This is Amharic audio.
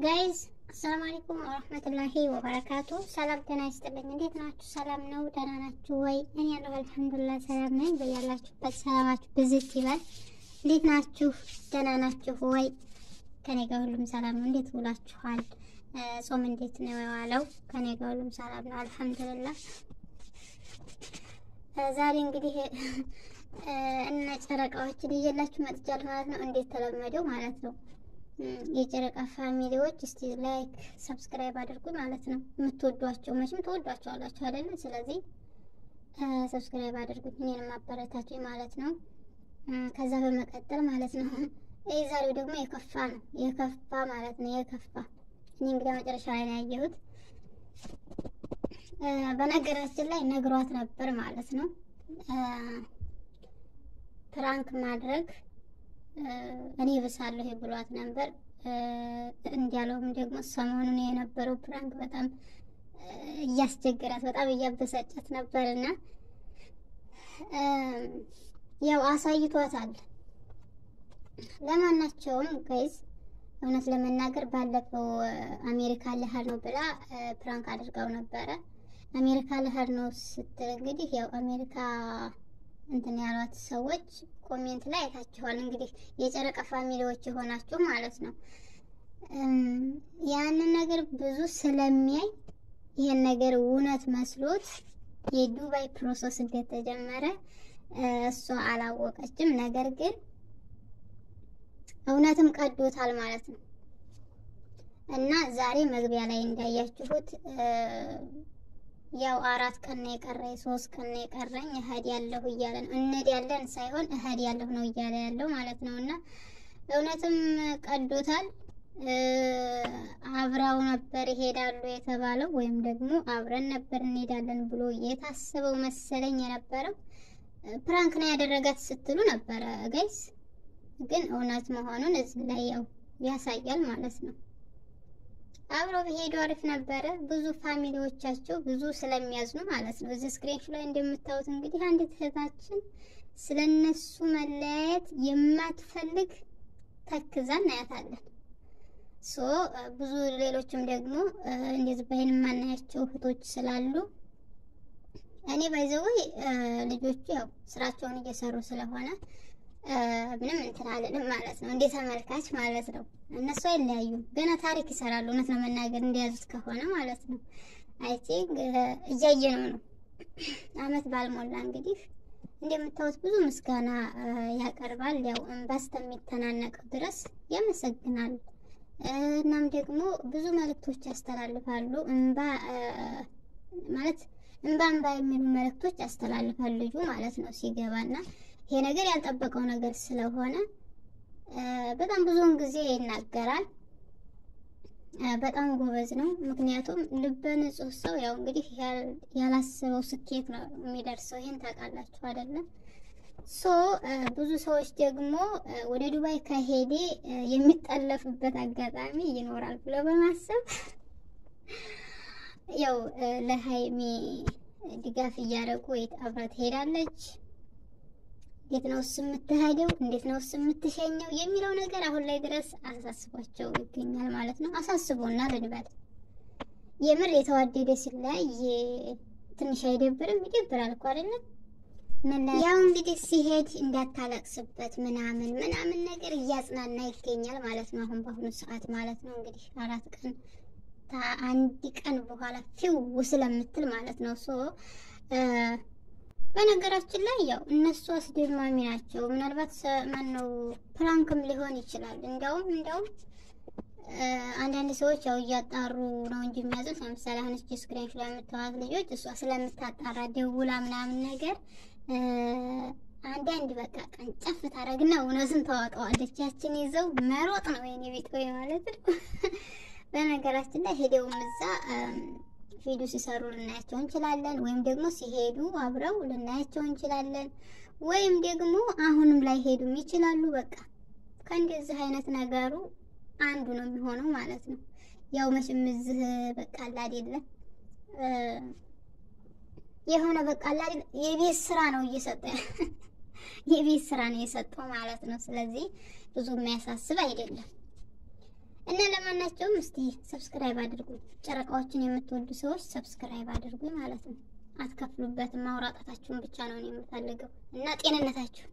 ጋይዝ አሰላሙ አለይኩም ወራህመቱላሂ ወበረካቱ። ሰላም ጤና ይስጥልኝ። እንዴት ናችሁ? ሰላም ነው? ደህና ናችሁ ወይ? እኔ ያለሁ አልሐምዱሊላህ ሰላም ነኝ። በያላችሁበት ሰላማችሁ ብዝት ይበል። እንዴት ናችሁ? ደህና ናችሁ ወይ? ከኔ ጋር ሁሉም ሰላም ነው። እንዴት ውላችኋል? ጾም እንዴት ነው የዋለው? ከኔ ጋር ሁሉም ሰላም ነው አልሐምዱሊላህ። ዛሬ እንግዲህ እነ ጨረቃዎችን ይዤላችሁ መጥቻለሁ ማለት ነው። እንዴት ተለመደው ማለት ነው። የጨረቃ ፋሚሊዎች እስቲ ላይክ ሰብስክራይብ አድርጉ ማለት ነው። የምትወዷቸው መቼም ተወዷቸዋላችሁ አይደል? ስለዚህ ሰብስክራይብ አድርጉት፣ እኔንም አበረታቱኝ ማለት ነው። ከዛ በመቀጠል ማለት ነው ዛሬው ደግሞ የከፋ ማለት ነው። የከፋ እኔ እንግዲህ መጨረሻ ላይ ነው ያየሁት። በነገራችን ላይ ነግሯት ነበር ማለት ነው ፕራንክ ማድረግ እኔ ብሳለሁ ብሏት ነበር። እንዲያለውም ደግሞ ሰሞኑን የነበረው ፕራንክ በጣም እያስቸገራት በጣም እያበሳጫት ነበርና ያው አሳይቷታል። ለማናቸውም ጋይዝ እውነት ለመናገር ባለፈው አሜሪካ ልሄድ ነው ብላ ፕራንክ አድርጋው ነበረ። አሜሪካ ልሄድ ነው ስትል እንግዲህ ያው አሜሪካ እንትን ያሏት ሰዎች ኮሜንት ላይ አይታችኋል። እንግዲህ የጨረቃ ፋሚሊዎች የሆናችሁ ማለት ነው። ያንን ነገር ብዙ ስለሚያይ ይሄን ነገር እውነት መስሎት የዱባይ ፕሮሰስ እንደተጀመረ እሷ አላወቀችም። ነገር ግን እውነትም ቀዶታል ማለት ነው። እና ዛሬ መግቢያ ላይ እንዳያችሁት ያው 4 ቀን ነው የቀረኝ 3 ቀን ነው የቀረኝ እህድ ያለሁ እያለ ነው። እንሄዳለን ሳይሆን እህድ ያለሁ ነው እያለ ያለው ማለት ነውና እውነትም ቀዶታል። አብራው ነበር ይሄዳሉ የተባለው ወይም ደግሞ አብረን ነበር እንሄዳለን ብሎ የታሰበው መሰለኝ የነበረው ፕራንክ ነው ያደረጋት ስትሉ ነበረ ጋይስ። ግን እውነት መሆኑን እዚህ ላይ ያው ያሳያል ማለት ነው። አብረው ቢሄዱ አሪፍ ነበረ። ብዙ ፋሚሊዎቻቸው ብዙ ስለሚያዝኑ ማለት ነው። እዚህ ስክሪንሾት ላይ እንደምታዩት እንግዲህ አንዲት እህታችን ስለነሱ መለያየት የማትፈልግ ተክዛ እናያታለን። ብዙ ሌሎችም ደግሞ እንደዚህ በአይን ማናያቸው እህቶች ስላሉ እኔ ባይዘው ልጆቹ ያው ስራቸውን እየሰሩ ስለሆነ ምንም እንትን አለንም ማለት ነው። እንደ ተመልካች ማለት ነው። እነሱ አይለያዩም፣ ገና ታሪክ ይሰራሉ። እውነት ለመናገር እንደያዙት ከሆነ ማለት ነው። አይ ቲንክ እያየነው ነው። አመት ባልሞላ እንግዲህ እንደምታዩት ብዙ ምስጋና ያቀርባል። ያው እንባ እስከሚተናነቀው ድረስ ያመሰግናል። እናም ደግሞ ብዙ መልእክቶች ያስተላልፋሉ። እንባ የሚሉ መልእክቶች ያስተላልፋል ልጁ ማለት ነው ሲገባና ይሄ ነገር ያልጠበቀው ነገር ስለሆነ በጣም ብዙውን ጊዜ ይናገራል። በጣም ጎበዝ ነው። ምክንያቱም ልበ ንጹህ ሰው ያው እንግዲህ ያላሰበው ስኬት ነው የሚደርሰው። ይሄን ታውቃላችሁ አይደለም? ብዙ ሰዎች ደግሞ ወደ ዱባይ ከሄደ የሚጠለፍበት አጋጣሚ ይኖራል ብሎ በማሰብ ያው ለሃይሚ ድጋፍ እያደረጉ አብራ ትሄዳለች። እንዴት ነው የምትሄደው? እንዴት ነው የምትሸኘው? የሚለው ነገር አሁን ላይ ድረስ አሳስቧቸው ይገኛል ማለት ነው። አሳስቦና ልንበል የምር የተዋደደ ሲለያይ ትንሽ አይደብርም? ይደብራል እኮ አይደለም? ያው እንግዲህ ሲሄድ እንዳታለቅስበት ምናምን ነገር እያጽናና ይገኛል ማለት ነው። አሁን በአሁኑ ሰዓት ማለት ነው እንግዲህ 4 ቀን አንድ ቀን በኋላ ፊው ስለምትል ማለት ነው። በነገራችን ላይ ያው እነሱ አስደማሚ ናቸው። ምናልባት ማነው ፕራንክም ሊሆን ይችላል። እንደውም አንዳንድ ሰዎች ያው እያጣሩ ነው እንጂ የሚያዙት። ለምሳሌ አሁን ስክሪንሾት ላይ የምታዩት ልጆች እሷ ስለምታጣራ ደውላ ምናምን ነገር አንዳንድ በቃ ቀንጨፍ ታደርግና እውነቱን ታወጣዋለች። ያችን ይዘው መሮጥ ነው የኔ ቤት ወይ ማለት ነው። በነገራችን ላይ ሄደውም እዛ ቪዲዮ ሲሰሩ ልናያቸው እንችላለን፣ ወይም ደግሞ ሲሄዱ አብረው ልናያቸው እንችላለን፣ ወይም ደግሞ አሁንም ላይ ሄዱም ይችላሉ። በቃ ከእንደዚህ አይነት ነገሩ አንዱ ነው የሚሆነው ማለት ነው። ያው መቼም እዚህ በቃ አይደለ የሆነ በቃ አይደለ የቤት ስራ ነው እየሰጠ የቤት ስራ ነው የሰጠው ማለት ነው። ስለዚህ ብዙ የሚያሳስብ አይደለም። እና ለማናቸውም እስቲ ሰብስክራይብ አድርጉ። ጨረቃዎችን የምትወዱ ሰዎች ሰብስክራይብ አድርጉ ማለት ነው። አትከፍሉበትም። ማውራጣታችሁን ብቻ ነው የምፈልገው እና ጤንነታችሁ